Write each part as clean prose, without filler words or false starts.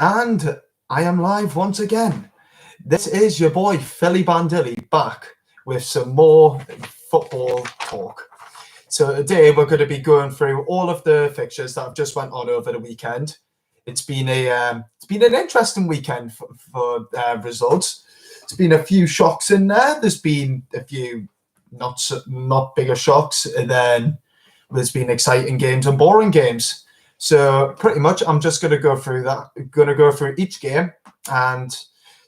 And I am live once again. This is your boy, Philly Bandilly, back with some more football talk. So today we're going to be going through all of the fixtures that have just went on over the weekend. It's been an interesting weekend for results. There's been a few shocks in there. There's been a few not bigger shocks, and then there's been exciting games and boring games. So pretty much, I'm just going to go through that. Going to go through each game, and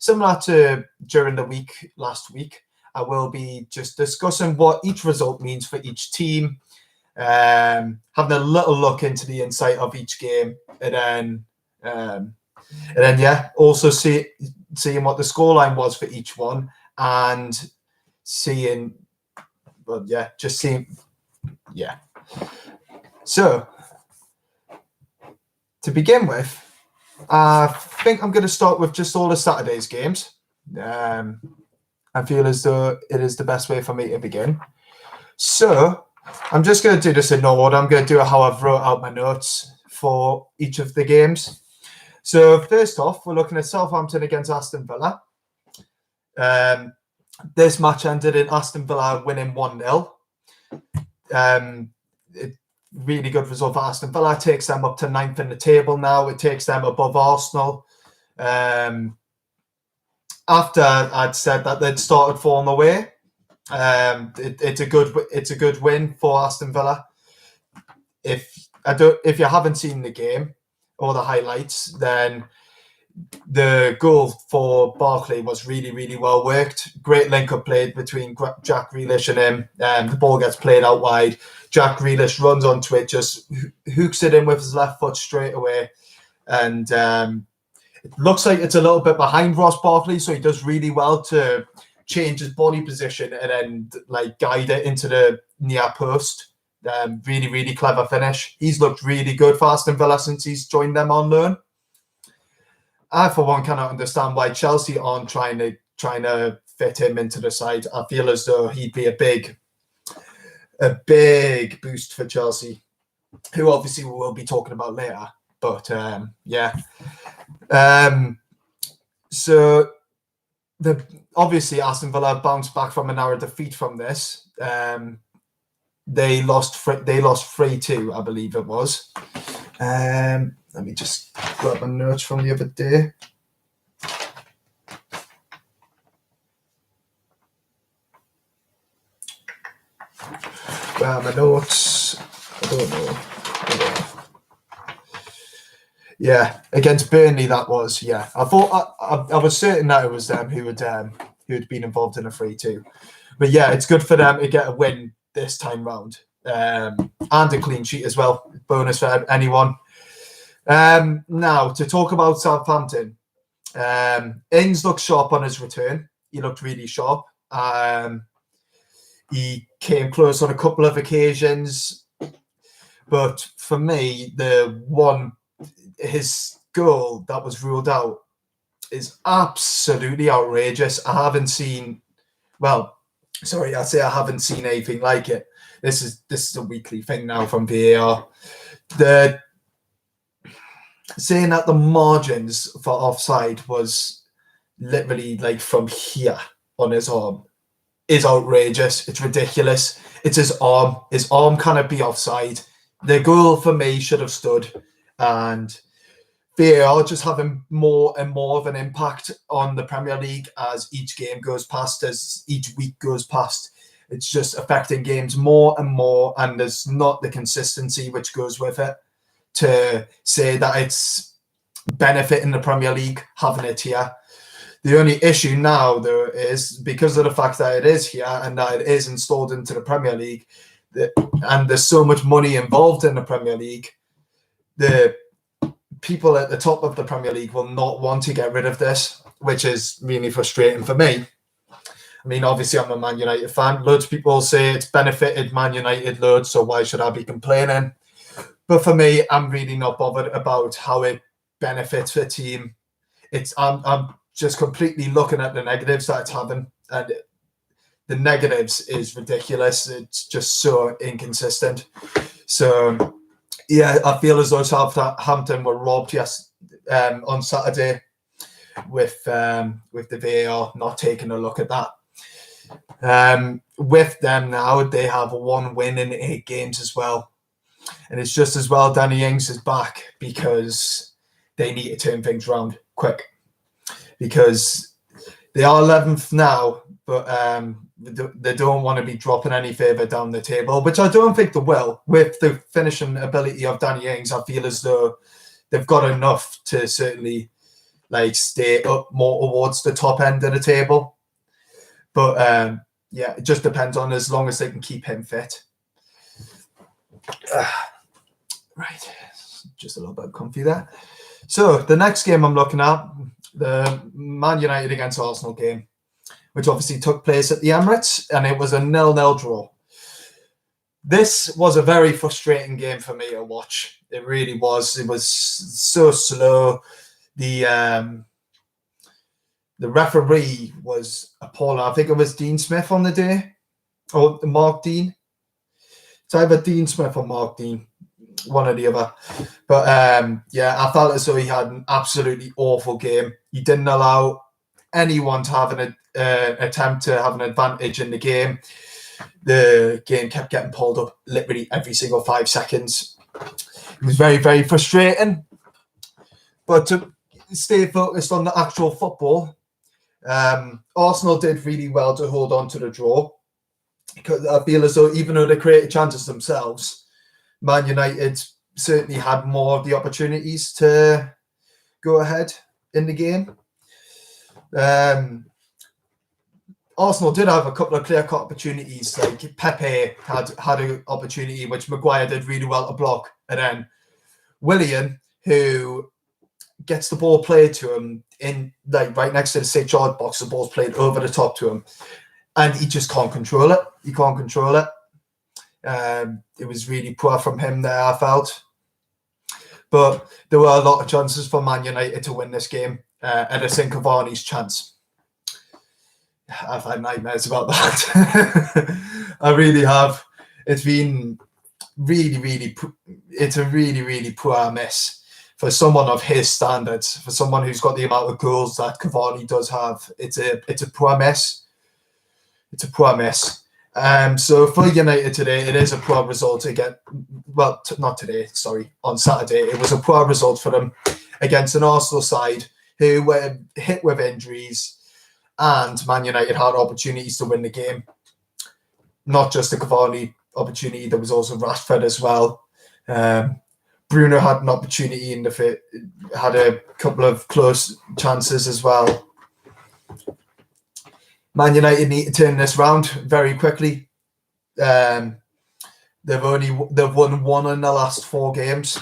similar to during the week last week, I will be just discussing what each result means for each team, having a little look into the insight of each game, and then also seeing what the scoreline was for each one, and seeing, So to begin with, I think I'm going to start with just all of Saturday's games. I feel as though it is the best way for me to begin. So I'm just going to do this in no order. I'm going to do it how I've wrote out my notes for each of the games. So first off, we're looking at Southampton against Aston Villa. This match ended in Aston Villa winning 1-0. Really good result for Aston Villa. It takes them up to 9th in the table now. It takes them above Arsenal. After I'd said that they'd started falling away, it's a good win for Aston Villa. If you haven't seen the game or the highlights, then the goal for Barkley was really, really well worked. Great link-up play between Jack Grealish and him. The ball gets played out wide. Jack Grealish runs onto it, just hooks it in with his left foot straight away. And it looks like it's a little bit behind Ross Barkley, so he does really well to change his body position and then guide it into the near post. Really, really clever finish. He's looked really good for Aston Villa since he's joined them on loan. I, for one, cannot understand why Chelsea aren't trying to fit him into the side. I feel as though he'd be a big boost for Chelsea, who obviously we will be talking about later. But so obviously Aston Villa bounced back from a narrow defeat from this. They lost 3-2, I believe it was. Let me just grab my notes from the other day. My notes. I don't know. Yeah, against Burnley that was. Yeah, I thought I was certain that it was them who had been involved in a 3-2. But yeah, it's good for them to get a win this time round, and a clean sheet as well. Bonus for anyone. Now, to talk about Southampton, Ings looked sharp on his return. He looked really sharp. He came close on a couple of occasions. But for me, his goal that was ruled out is absolutely outrageous. I haven't seen anything like it. This is a weekly thing now from VAR. Saying that the margins for offside was literally from here on his arm is outrageous. It's ridiculous. It's his arm. His arm cannot be offside. The goal for me should have stood, and VAR just having more and more of an impact on the Premier League as each game goes past, as each week goes past. It's just affecting games more and more, and there's not the consistency which goes with it to say that it's benefiting the Premier League having it here. The only issue now, though, is because of the fact that it is here and that it is installed into the Premier League, and there's so much money involved in the Premier League, the people at the top of the Premier League will not want to get rid of this, which is really frustrating for me. I mean, obviously, I'm a Man United fan. Loads of people say it's benefited Man United loads, so why should I be complaining? But for me, I'm really not bothered about how it benefits the team. I'm just completely looking at the negatives that it's having, and the negatives is ridiculous. It's just so inconsistent. So yeah, I feel as though Southampton were robbed on Saturday with the VAR not taking a look at that. With them now, they have 1 win in 8 games as well. And it's just as well Danny Ings is back, because they need to turn things around quick. Because they are 11th now, but they don't want to be dropping any further down the table, which I don't think they will. With the finishing ability of Danny Ings, I feel as though they've got enough to certainly stay up more towards the top end of the table. But yeah, it just depends on as long as they can keep him fit. Right, just a little bit comfy there. So the next game I'm looking at, the Man United against Arsenal game, which obviously took place at the Emirates, and it was a 0-0 draw. This was a very frustrating game for me to watch. It really was. It was so slow. The referee was appalling. I think it was Dean Smith on the day, or Mark Dean. It's either Dean Smith or Mark Dean, one or the other. But yeah, I felt as though he had an absolutely awful game. He didn't allow anyone to have an attempt to have an advantage in the game. The game kept getting pulled up literally every single 5 seconds. It was very, very frustrating. But to stay focused on the actual football, Arsenal did really well to hold on to the draw, because I feel as though even though they created chances themselves, Man United certainly had more of the opportunities to go ahead in the game. Arsenal did have a couple of clear-cut opportunities. Like Pepe had an opportunity which Maguire did really well to block, and then Willian, who gets the ball played to him in right next to the 6-yard box, the ball's played over the top to him, and he just can't control it. He can't control it. It was really poor from him there, I felt. But there were a lot of chances for Man United to win this game. Edison Cavani's chance. I've had nightmares about that. I really have. It's been it's a really poor miss for someone of his standards, for someone who's got the amount of goals that Cavani does have. It's a poor miss. It's a poor miss. So for United today, it is a poor result again. Well, not today, sorry. On Saturday, it was a poor result for them against an Arsenal side who were hit with injuries, and Man United had opportunities to win the game. Not just the Cavani opportunity, there was also Rashford as well. Bruno had an opportunity in the fit, had a couple of close chances as well. Man United need to turn this round very quickly. They've won 1 in the last 4 games,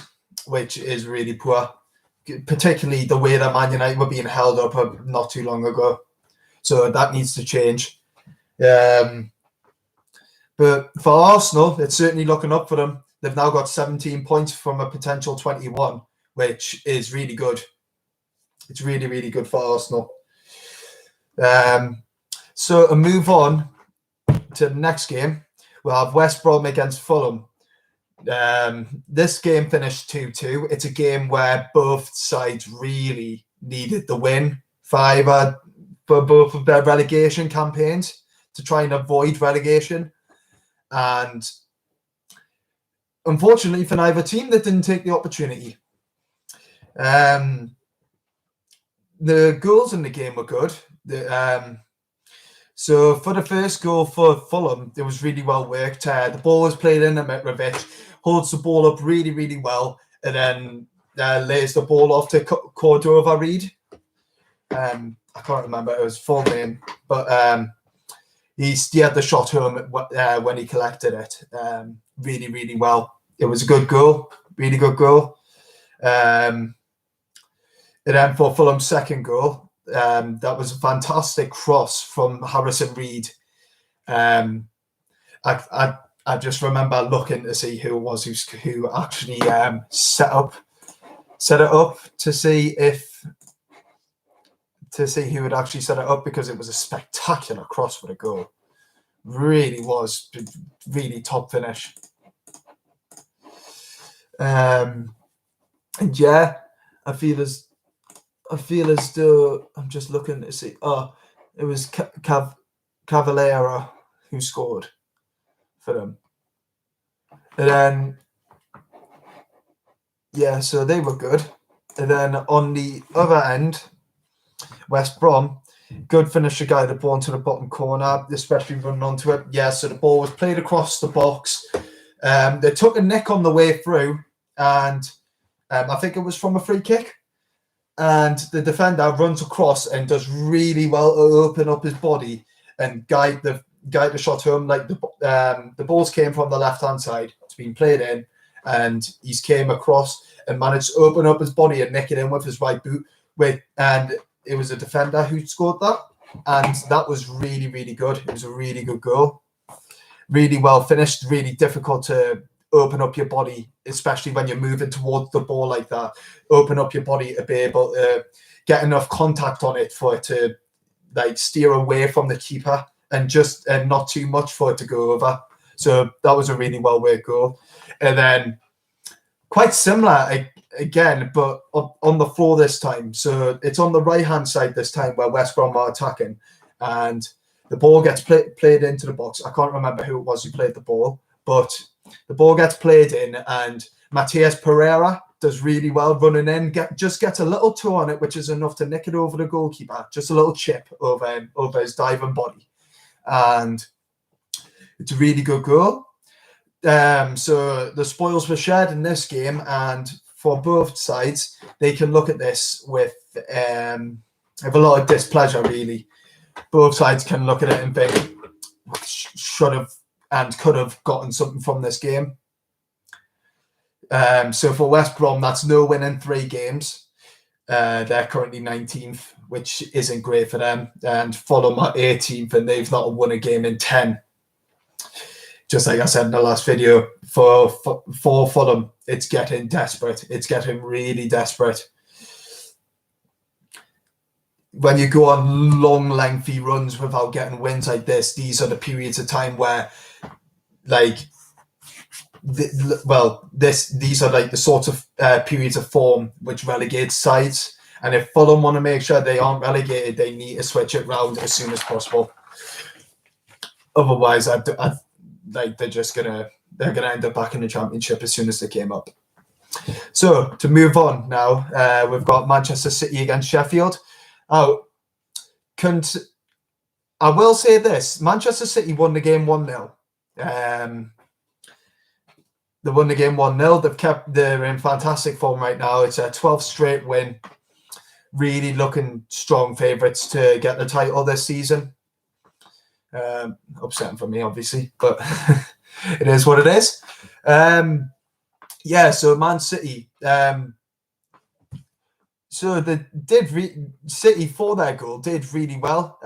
which is really poor, particularly the way that Man United were being held up not too long ago. So that needs to change. But for Arsenal, it's certainly looking up for them. They've now got 17 points from a potential 21, which is really good. It's really, really good for Arsenal. So to move on to the next game, we'll have West Brom against Fulham. This game finished 2-2. It's a game where both sides really needed the win for both of their relegation campaigns to try and avoid relegation. And unfortunately for neither team, they didn't take the opportunity. The goals in the game were good. So for the first goal for Fulham, it was really well worked. The ball was played in, and Mitrovic holds the ball up really, really well, and then lays the ball off to Cordova-Reid. I can't remember his full name, but he steered the shot home when he collected it really, really well. It was a good goal, really good goal. And then for Fulham's second goal, that was a fantastic cross from Harrison Reed. I just remember looking to see who it was who actually set it up to see who would actually set it up, because it was a spectacular cross for the goal. Really was, really top finish. And yeah, I feel as I feel as though I'm just looking to see. Oh, it was Cavallera who scored for them. And then, yeah, so they were good. And then on the other end, West Brom, good finisher guy, the ball into the bottom corner, especially running onto it. Yeah, so the ball was played across the box. They took a nick on the way through, and I think it was from a free kick. And the defender runs across and does really well to open up his body and guide the shot home. Like the balls came from the left hand side, it's been played in, and he's came across and managed to open up his body and nick it in with his right boot. And it was a defender who scored that, and that was really, really good. It was a really good goal, really well finished, really difficult to open up your body, especially when you're moving towards the ball like that. Open up your body to be able to get enough contact on it for it to like steer away from the keeper and not too much for it to go over. So that was a really well worked goal. And then quite similar again, but on the floor this time. So it's on the right hand side this time where West Brom are attacking, and the ball gets played into the box. I can't remember who it was who played the ball, but the ball gets played in, and Matias Pereira does really well running in, just gets a little toe on it, which is enough to nick it over the goalkeeper, just a little chip over his diving body. And it's a really good goal. So the spoils were shared in this game, and for both sides, they can look at this with a lot of displeasure, really. Both sides can look at it and think, should have and could have gotten something from this game. So for West Brom, that's no win in 3 games. They're currently 19th, which isn't great for them. And Fulham are 18th, and they've not won a game in 10. Just like I said in the last video, for Fulham, it's getting desperate. It's getting really desperate. When you go on long, lengthy runs without getting wins like this, these are the periods of time where, like, these are like the sort of periods of form which relegates sides. And if Fulham want to make sure they aren't relegated, they need to switch it round as soon as possible. Otherwise, they're gonna end up back in the Championship as soon as they came up. So to move on now, we've got Manchester City against Sheffield. I will say this: Manchester City won the game 1-0. They won the game 1-0. They're in fantastic form right now. It's a 12th straight win. Really looking strong favourites to get the title this season. Upsetting for me, obviously, but it is what it is. So Man City. So they City for their goal did really well.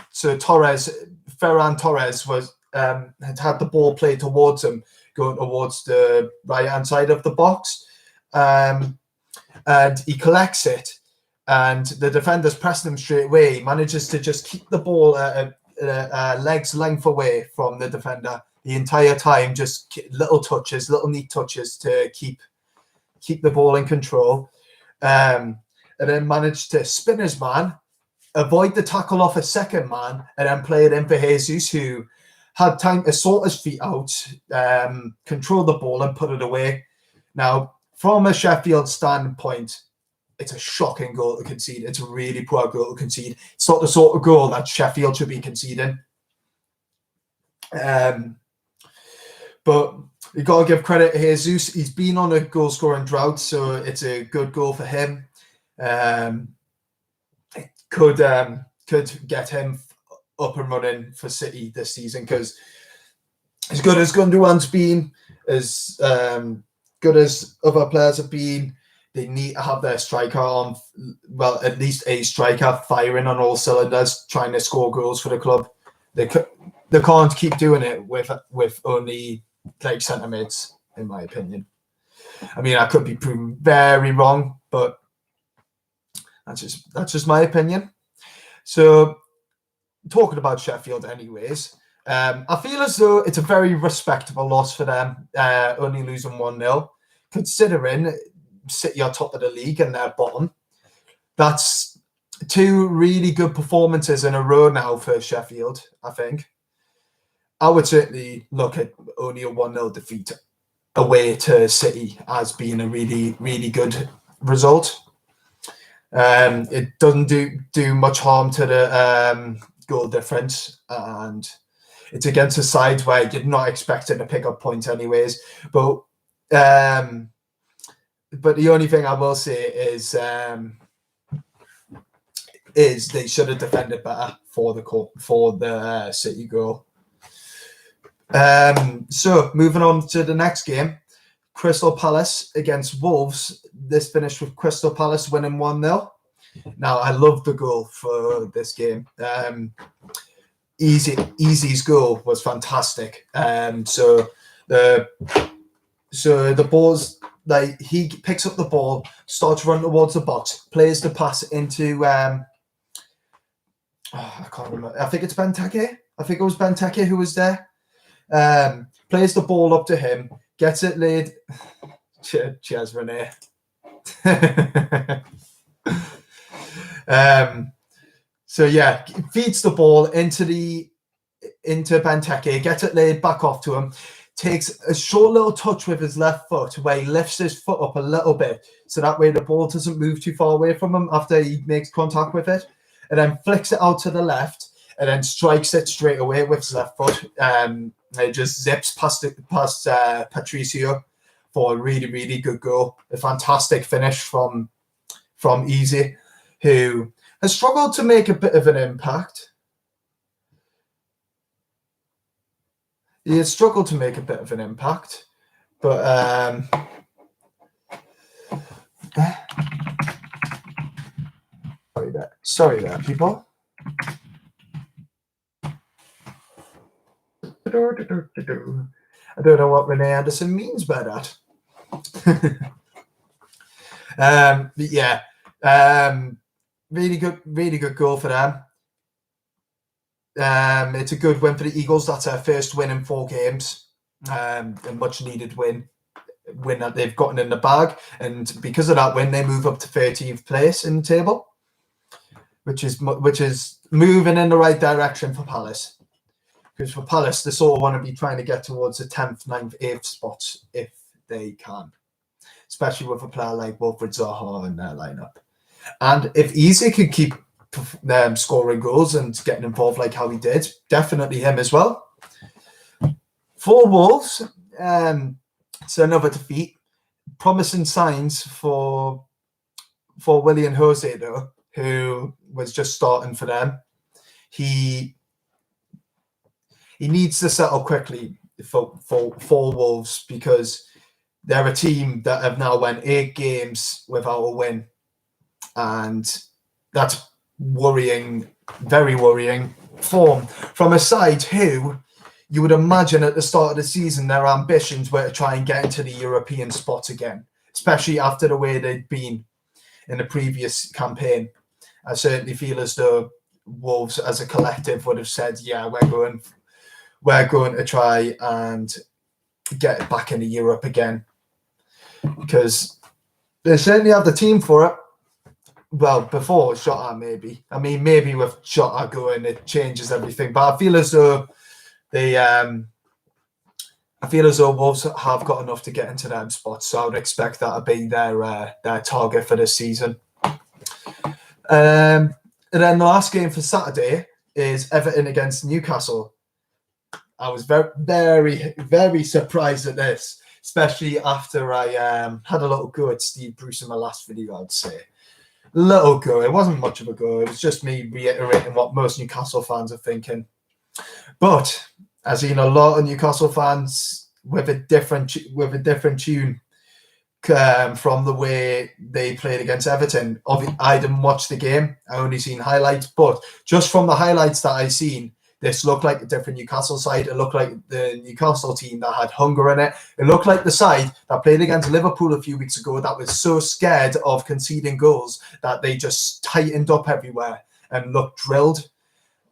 So Ferran Torres had the ball played towards him, going towards the right hand side of the box, and he collects it, and the defender's pressing him straight away. He manages to just keep the ball leg's length away from the defender the entire time, just little neat touches to keep the ball in control, and then managed to spin his man, avoid the tackle off a second man, and then play it in for Jesus, who had time to sort his feet out, control the ball and put it away. Now, from a Sheffield standpoint, it's a shocking goal to concede. It's a really poor goal to concede. It's not the sort of goal that Sheffield should be conceding. But you got to give credit to Jesus. He's been on a goal-scoring drought, so it's a good goal for him. It could get him up and running for City this season, because as good as Gundogan's been, as good as other players have been, they need to have their striker on, well, at least a striker firing on all cylinders, trying to score goals for the club. They can't keep doing it with only like centre mids, in my opinion. I mean, I could be proven very wrong, but that's just my opinion. So, talking about Sheffield, anyways, I feel as though it's a very respectable loss for them, only losing 1-0, considering City are top of the league and they're bottom. that's 2 really good performances in a row now for Sheffield, I think. I would certainly look at only a 1-0 defeat away to City as being a really, really good result. It doesn't do much harm to the goal difference, and it's against a side where you're not expecting to pick up points anyways. But the only thing I will say is they should have defended better for the City goal. So moving on to the next game, Crystal Palace against Wolves. This finished with Crystal Palace winning 1-0. Now, I love the goal for this game. Easy's goal was fantastic. So the ball's like, he picks up the ball, starts running towards the box, plays the pass into I can't remember. I think it's Benteke. I think it was Benteke who was there. Plays the ball up to him, gets it laid. Cheers, Renee. So yeah, feeds the ball into Benteke, gets it laid back off to him, takes a short little touch with his left foot where he lifts his foot up a little bit so that way the ball doesn't move too far away from him after he makes contact with it, and then flicks it out to the left and then strikes it straight away with his left foot. It just zips past Patricio for a really, really good goal. A fantastic finish from Easy, who has struggled to make a bit of an impact. He has struggled to make a bit of an impact, but sorry there, people. I don't know what Renee Anderson means by that. But yeah, really good goal for them. It's a good win for the Eagles. That's their first win in 4 games. A much needed win that they've gotten in the bag, and because of that win, they move up to 13th place in the table, which is moving in the right direction for Palace. Because for Palace, they sort of want to be trying to get towards the 10th, 9th, 8th spots if they can, especially with a player like Wilfried Zaha in their lineup. And if Easy could keep scoring goals and getting involved like how he did, definitely him as well. For Wolves, it's another defeat. Promising signs for Willian Jose, though, who was just starting for them. He needs to settle quickly for Wolves, because they're a team that have now went 8 games without a win, and that's worrying, very worrying form from a side who you would imagine at the start of the season their ambitions were to try and get into the European spot again, especially after the way they'd been in the previous campaign. I certainly feel as though Wolves as a collective would have said, yeah, we're going to try and get back into Europe again, because they certainly have the team for it. Well, before Jota, maybe. I mean, maybe with Jota going, it changes everything. But I feel as though Wolves have got enough to get into them spots. So I would expect that to be their target for this season. And then the last game for Saturday is Everton against Newcastle. I was very, very, very surprised at this, especially after I had a little go at Steve Bruce in my last video, I'd say. Little go. It wasn't much of a go. It was just me reiterating what most Newcastle fans are thinking. But I've seen a lot of Newcastle fans with a different tune from the way they played against Everton. I didn't watch the game. I only seen highlights, but just from the highlights that I seen, this looked like a different Newcastle side. It looked like the Newcastle team that had hunger in it. It looked like the side that played against Liverpool a few weeks ago that was so scared of conceding goals that they just tightened up everywhere and looked drilled.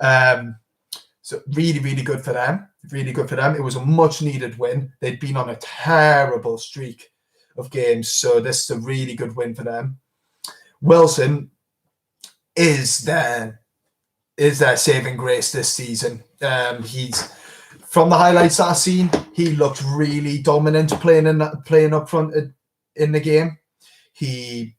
So really, really good for them. Really good for them. It was a much needed win. They'd been on a terrible streak of games, so this is a really good win for them. Wilson, is their saving grace this season. He's from the highlights that I've seen, he looked really dominant playing up front in the game. He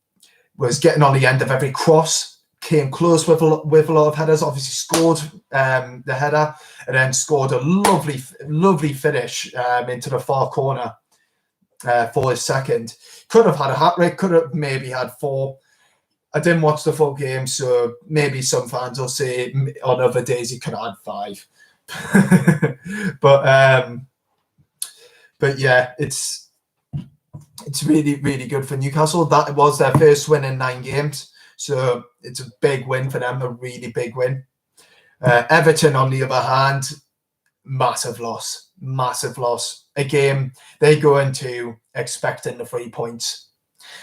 was getting on the end of every cross, came close with a lot of headers. Obviously scored the header, and then scored a lovely finish into the far corner for his second. Could have had a hat trick. Could have maybe had 4. I didn't watch the full game, so maybe some fans will say on other days he could have had 5. But yeah, it's really, really good for Newcastle. That was their first win in 9 games, so it's a big win for them, a really big win. Everton, on the other hand, massive loss. A game they go into expecting the 3 points,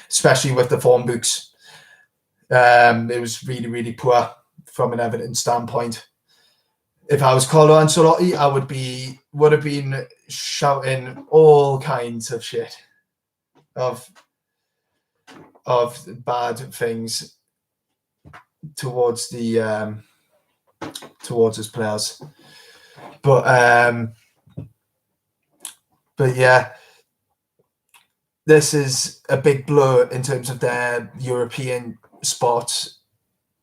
especially with the form books. It was really, really poor from an Everton standpoint. If I was Carlo Ancelotti, I would have been shouting all kinds of shit of bad things towards his players. But yeah, this is a big blow in terms of their European spots.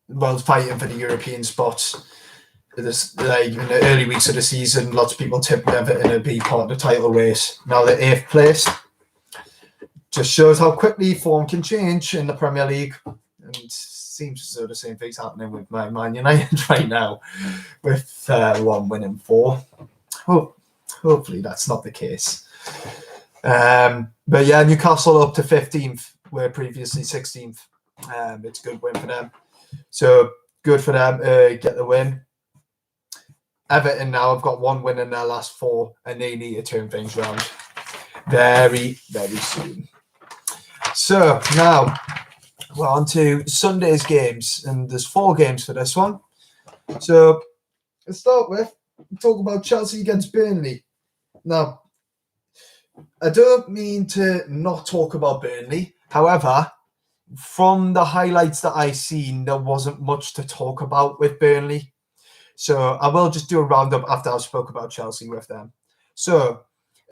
Well, fighting for the European spots. This, like in the early weeks of the season, lots of people tipped Everton to be part of the title race. Now they're 8th place. Just shows how quickly form can change in the Premier League. And it seems as though the same thing's happening with Man United right now, with 1 win and 4. Hopefully that's not the case. But yeah, Newcastle up to 15th, where previously 16th. It's a good win for them. So good for them. Get the win. Everton now have got 1 win in their last 4, and they need to turn things around very, very soon. So now we're on to Sunday's games, and there's 4 games for this one. So let's start with talk about Chelsea against Burnley. Now, I don't mean to not talk about Burnley. However, from the highlights that I've seen, there wasn't much to talk about with Burnley. So I will just do a roundup after I've spoke about Chelsea with them. So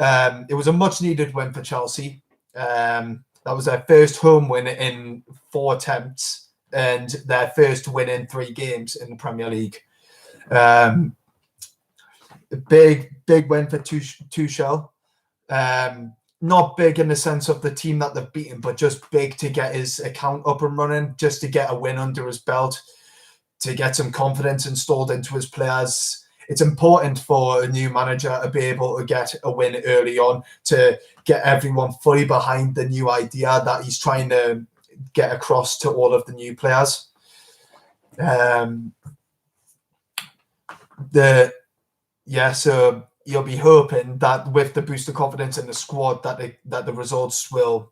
it was a much-needed win for Chelsea. That was their first home win in 4 attempts and their first win in 3 games in the Premier League. Big win for Tuchel. Not big in the sense of the team that they've beaten, but just big to get his account up and running, just to get a win under his belt, to get some confidence installed into his players. It's important for a new manager to be able to get a win early on, to get everyone fully behind the new idea that he's trying to get across to all of the new players. So you'll be hoping that with the boost of confidence in the squad, that the results will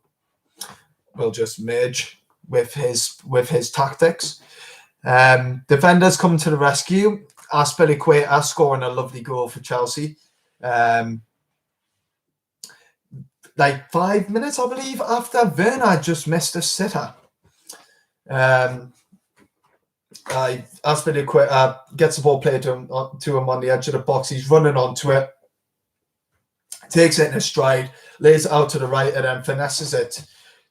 just merge with his tactics. Defenders come to the rescue. Aspilicueta scoring a lovely goal for Chelsea. Like 5 minutes, I believe, after Werner just missed a sitter. Aspilicueta gets the ball played to him on the edge of the box. He's running onto it, takes it in a stride, lays it out to the right, and then finesses it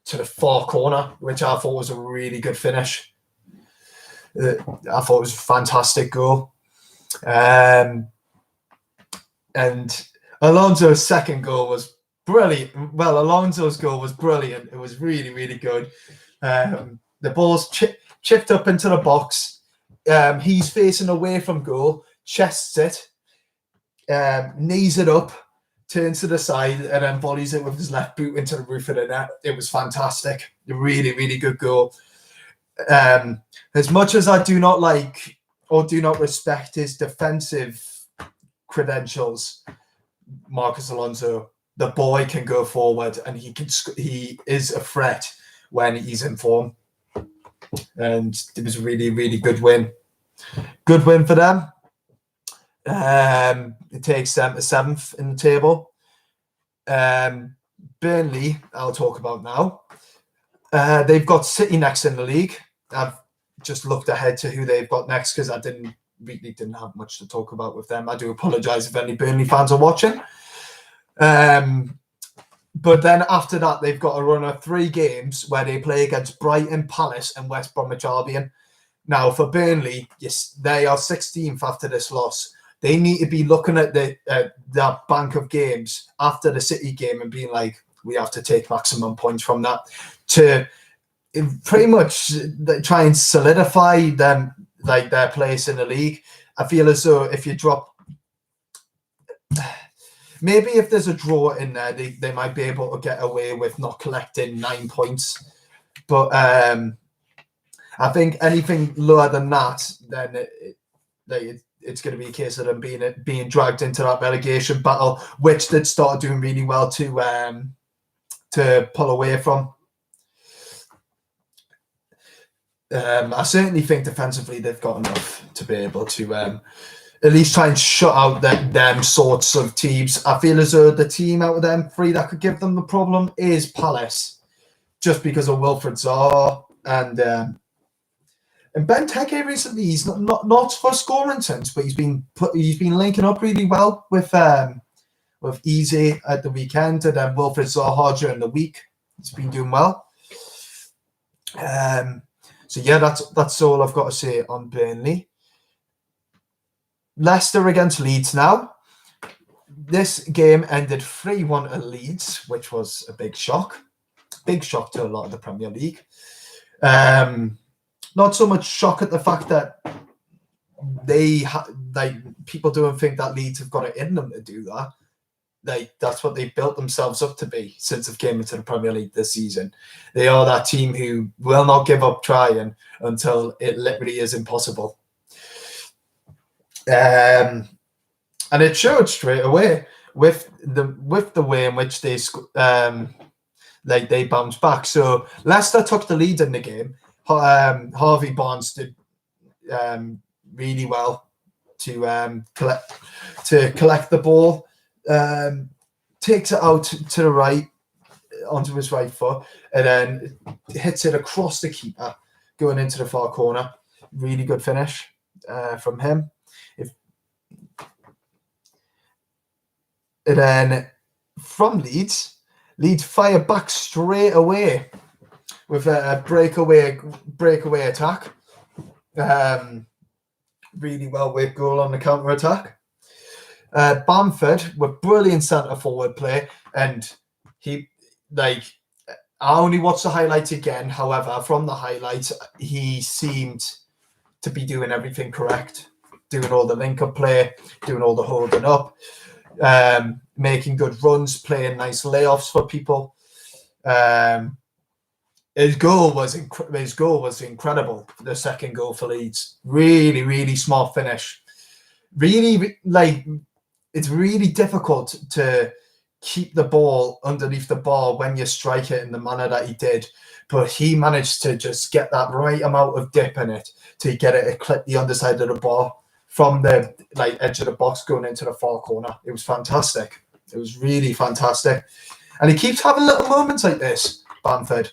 to the far corner, which I thought was a really good finish. I thought it was a fantastic goal. And Alonso's second goal was brilliant. Well, Alonso's goal was brilliant. It was really, really good. The ball's chipped up into the box. He's facing away from goal, chests it, knees it up, turns to the side, and then volleys it with his left boot into the roof of the net. It was fantastic. A really, really good goal. As much as I do not like or do not respect his defensive credentials, Marcos Alonso, the boy can go forward, and he is a threat when he's in form. And it was a really, really good win. Good win for them. It takes them to 7th in the table. Burnley, I'll talk about now. They've got City next in the league. just looked ahead to who they've got next, because I really didn't have much to talk about with them. I do apologise if any Burnley fans are watching. But then after that, they've got a run of 3 games where they play against Brighton, Palace and West Bromwich Albion. Now, for Burnley, yes, they are 16th after this loss. They need to be looking at that bank of games after the City game and being like, we have to take maximum points from that to pretty much try and solidify them, like, their place in the league. I feel as though if you drop, maybe if there's a draw in there, they might be able to get away with not collecting 9 points. But I think anything lower than that, then it's going to be a case of them being dragged into that relegation battle, which they'd started doing really well to pull away from. I certainly think defensively they've got enough to be able to at least try and shut out them sorts of teams. I feel as though the team out of them 3 that could give them the problem is Palace, just because of Wilfried Zaha and Benteke recently. He's not for scoring sense, but he's been linking up really well with Eze at the weekend, and then Wilfried Zaha during the week. He's been doing well. So yeah, that's all I've got to say on Burnley. Leicester against Leeds now. This game ended 3-1 at Leeds, which was a big shock. Big shock to a lot of the Premier League. Not so much shock at the fact that people don't think that Leeds have got it in them to do that. That's what they've built themselves up to be since they've came into the Premier League this season. They are that team who will not give up trying until it literally is impossible. And it showed straight away with the way in which they bounced back. So Leicester took the lead in the game. Harvey Barnes did really well to collect the ball. Takes it out to the right onto his right foot, and then hits it across the keeper going into the far corner. Really good finish from him. And then from Leeds fire back straight away with a breakaway attack. Really well weighted goal on the counter attack. Bamford with brilliant centre forward play, and I only watched the highlights again. However, from the highlights, he seemed to be doing everything correct, doing all the link-up play, doing all the holding up, making good runs, playing nice layoffs for people. His goal was incredible. The second goal for Leeds, really, really smart finish. Really, it's really difficult to keep the ball underneath the bar when you strike it in the manner that he did. But he managed to just get that right amount of dip in it to get it to clip the underside of the bar from the edge of the box going into the far corner. It was fantastic. It was really fantastic. And he keeps having little moments like this, Bamford,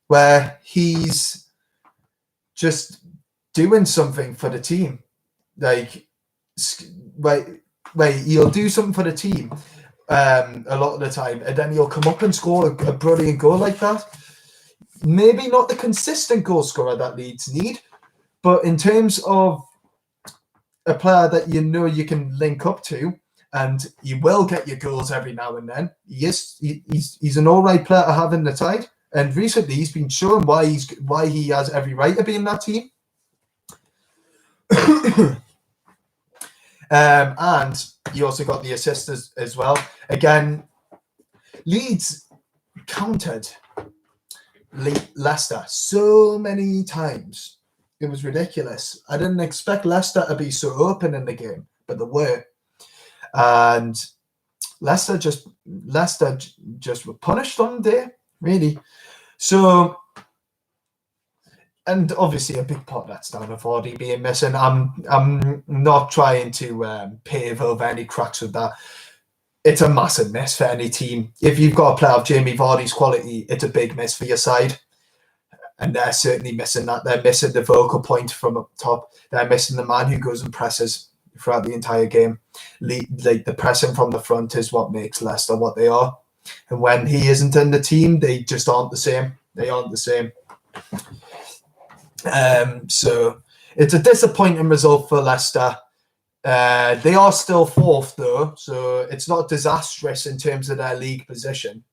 where he's just doing something for the team. He'll do something for the team a lot of the time, and then he'll come up and score a brilliant goal like that. Maybe not the consistent goal scorer that Leeds need, but in terms of a player that you can link up to, and you will get your goals every now and then. He's an all right player to have in the side, and recently he's been showing why he has every right to be in that team. And he also got the assist as well. Again, Leeds countered Leicester so many times. It was ridiculous. I didn't expect Leicester to be so open in the game, but they were. And Leicester just were punished on the day, really. So, and obviously a big part that's down to Vardy being missing. I'm not trying to pave over any cracks with that. It's a massive miss for any team. If you've got a player of Jamie Vardy's quality, it's a big miss for your side. And they're certainly missing that. They're missing the vocal point from up top. They're missing the man who goes and presses throughout the entire game. Like the pressing from the front is what makes Leicester what they are. And when he isn't in the team, they just aren't the same. They aren't the same. So it's a disappointing result for Leicester. They are still fourth, though, so it's not disastrous in terms of their league position.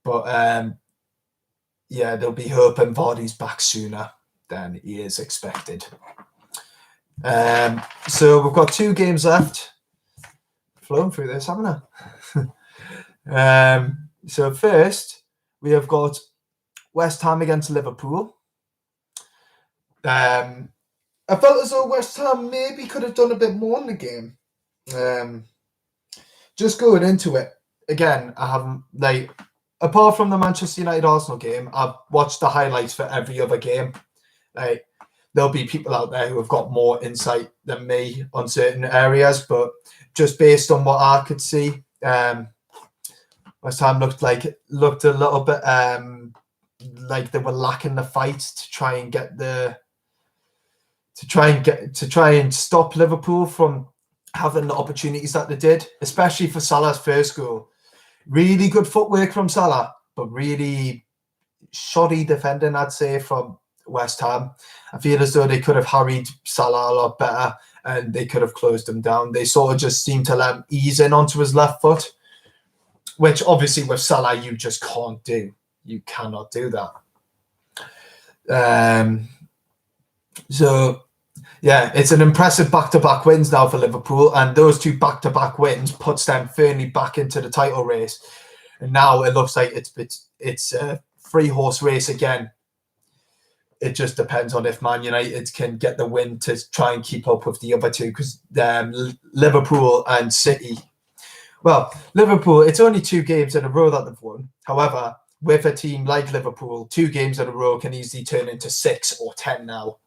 But yeah, they'll be hoping Vardy's back sooner than he is expected. So we've got 2 games left. Flown through this, haven't I? So first, we have got West Ham against Liverpool. I felt as though West Ham maybe could have done a bit more in the game. Just going into it, again, I haven't, like, apart from the Manchester United-Arsenal game, I've watched the highlights for every other game. Like, there'll be people out there who have got more insight than me on certain areas, but just based on what I could see, West Ham looked a little bit like they were lacking the fight to try and stop Liverpool from having the opportunities that they did, especially for Salah's first goal. Really good footwork from Salah, but really shoddy defending, I'd say, from West Ham. I feel as though they could have harried Salah a lot better and they could have closed him down. They sort of just seemed to let him ease in onto his left foot, which obviously with Salah you just can't do. You cannot do that. So, yeah, it's an impressive back-to-back wins now for Liverpool, and those 2 back-to-back wins puts them firmly back into the title race. And now it looks like it's a 3-horse race again. It just depends on if Man United can get the win to try and keep up with the other 2, because Liverpool and City. Well, Liverpool, it's only 2 games in a row that they've won. However, with a team like Liverpool, 2 games in a row can easily turn into 6 or 10 now,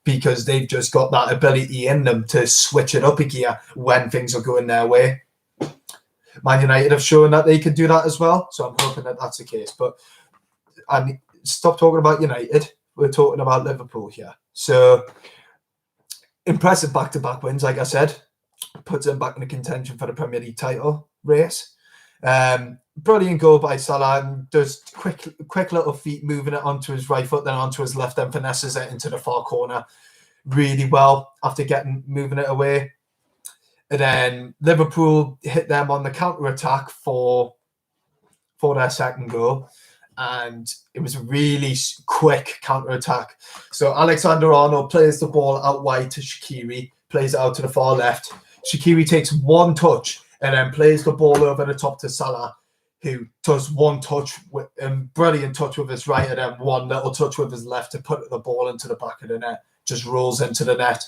because they've just got that ability in them to switch it up a gear when things are going their way. Man United have shown that they can do that as well, so I'm hoping that that's the case. But stop talking about United. We're talking about Liverpool here. So, impressive back-to-back wins, like I said. Puts them back in the contention for the Premier League title race. Brilliant goal by Salah, and does quick little feet, moving it onto his right foot, then onto his left, then finesses it into the far corner really well after moving it away. And then Liverpool hit them on the counter-attack for their second goal, and it was a really quick counter-attack. So Alexander-Arnold plays the ball out wide to Shaqiri, plays it out to the far left. Shaqiri takes 1 touch and then plays the ball over the top to Salah, who does 1 touch, brilliant touch with his right, and then 1 little touch with his left to put the ball into the back of the net. Just rolls into the net.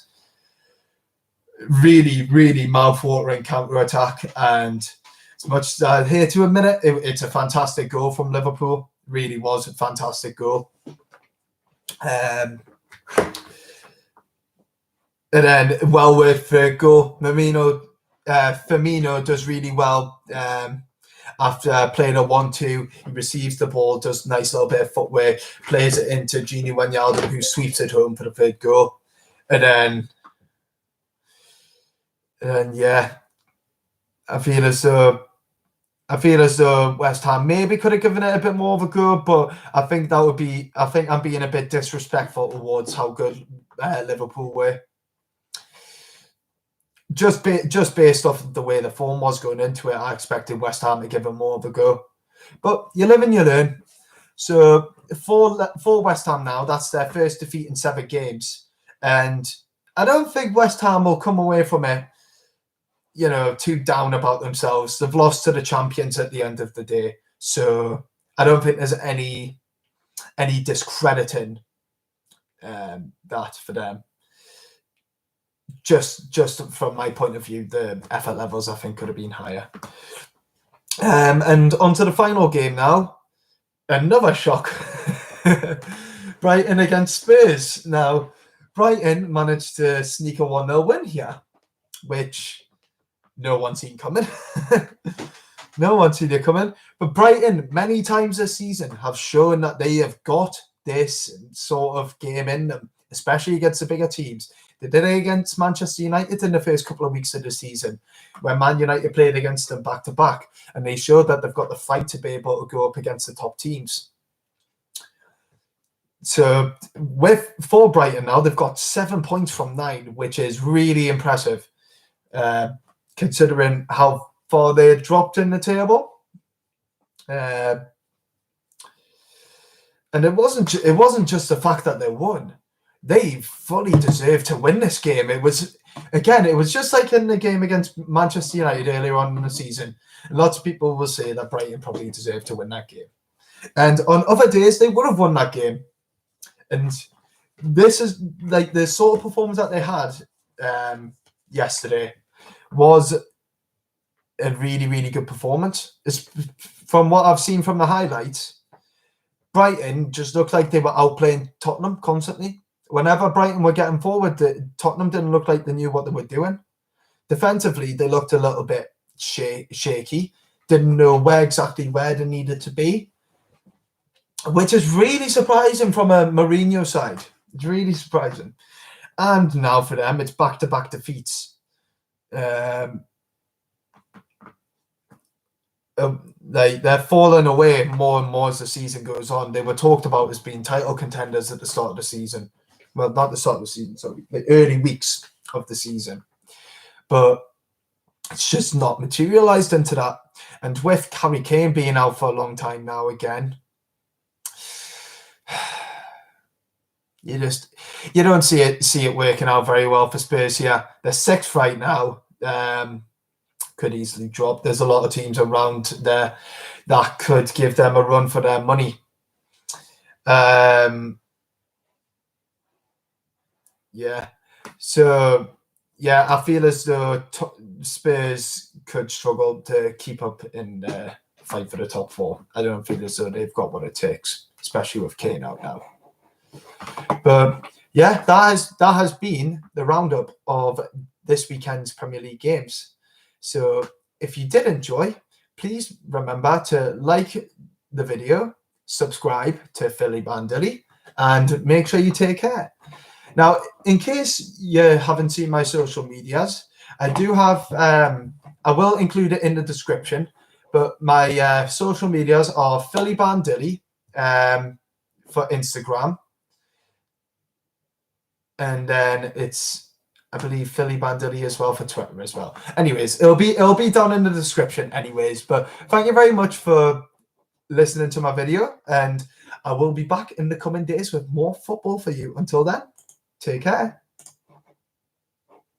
Really, really mouth-watering counter-attack. And as much as I hate to admit it, it's a fantastic goal from Liverpool. Really was a fantastic goal. And then well worth the goal. Firmino does really well. After playing a 1-2, he receives the ball, does a nice little bit of footwork, plays it into Gini Wijnaldum, who sweeps it home for the 3rd goal. And then yeah, I feel as though West Ham maybe could have given it a bit more of a go, but I think I'm being a bit disrespectful towards how good Liverpool were. Just based off of the way the form was going into it, I expected West Ham to give them more of a go. But you live and you learn. So for West Ham now, that's their first defeat in 7 games. And I don't think West Ham will come away from it, too down about themselves. They've lost to the champions at the end of the day. So I don't think there's any discrediting that for them. Just from my point of view, the effort levels I think could have been higher. And on to the final game now. Another shock. Brighton against Spurs. Now, Brighton managed to sneak a 1-0 win here, which no one seen coming. No one seen it coming. But Brighton, many times this season, have shown that they have got this sort of game in them, especially against the bigger teams. They did it against Manchester United in the first couple of weeks of the season, when Man United played against them back to back, and they showed that they've got the fight to be able to go up against the top teams. So for Brighton now, they've got 7 points from 9, which is really impressive, considering how far they had dropped in the table. And it wasn't just the fact that they won. They fully deserved to win this game. It was just like in the game against Manchester United earlier on in the season. Lots of people will say that Brighton probably deserved to win that game. And on other days, they would have won that game. And this is like the sort of performance that they had yesterday was a really, really good performance. From what I've seen from the highlights, Brighton just looked like they were outplaying Tottenham constantly. Whenever Brighton were getting forward, Tottenham didn't look like they knew what they were doing. Defensively, they looked a little bit shaky, didn't know where they needed to be, which is really surprising from a Mourinho side. It's really surprising. And now for them, it's back-to-back defeats. They're falling away more and more as the season goes on. They were talked about as being title contenders at the start of the season. Well, not the start of the season, sorry, the early weeks of the season. But it's just not materialised into that. And with Harry Kane being out for a long time now again, you don't see it working out very well for Spurs here. They're 6th right now. Could easily drop. There's a lot of teams around there that could give them a run for their money. I feel as though Spurs could struggle to keep up in the fight for the top 4. I don't feel as though they've got what it takes, especially with Kane out now. But yeah, that has been the roundup of this weekend's Premier League games. So if you did enjoy, please remember to like the video, subscribe to Philly Bandilly, and make sure you take care. Now, in case you haven't seen my social medias, I do have, I will include it in the description, but my social medias are Philly Bandilly for Instagram. And then it's, I believe, Philly Bandilly as well for Twitter as well. Anyways, it'll be down in the description anyways. But thank you very much for listening to my video, and I will be back in the coming days with more football for you. Until then, take care.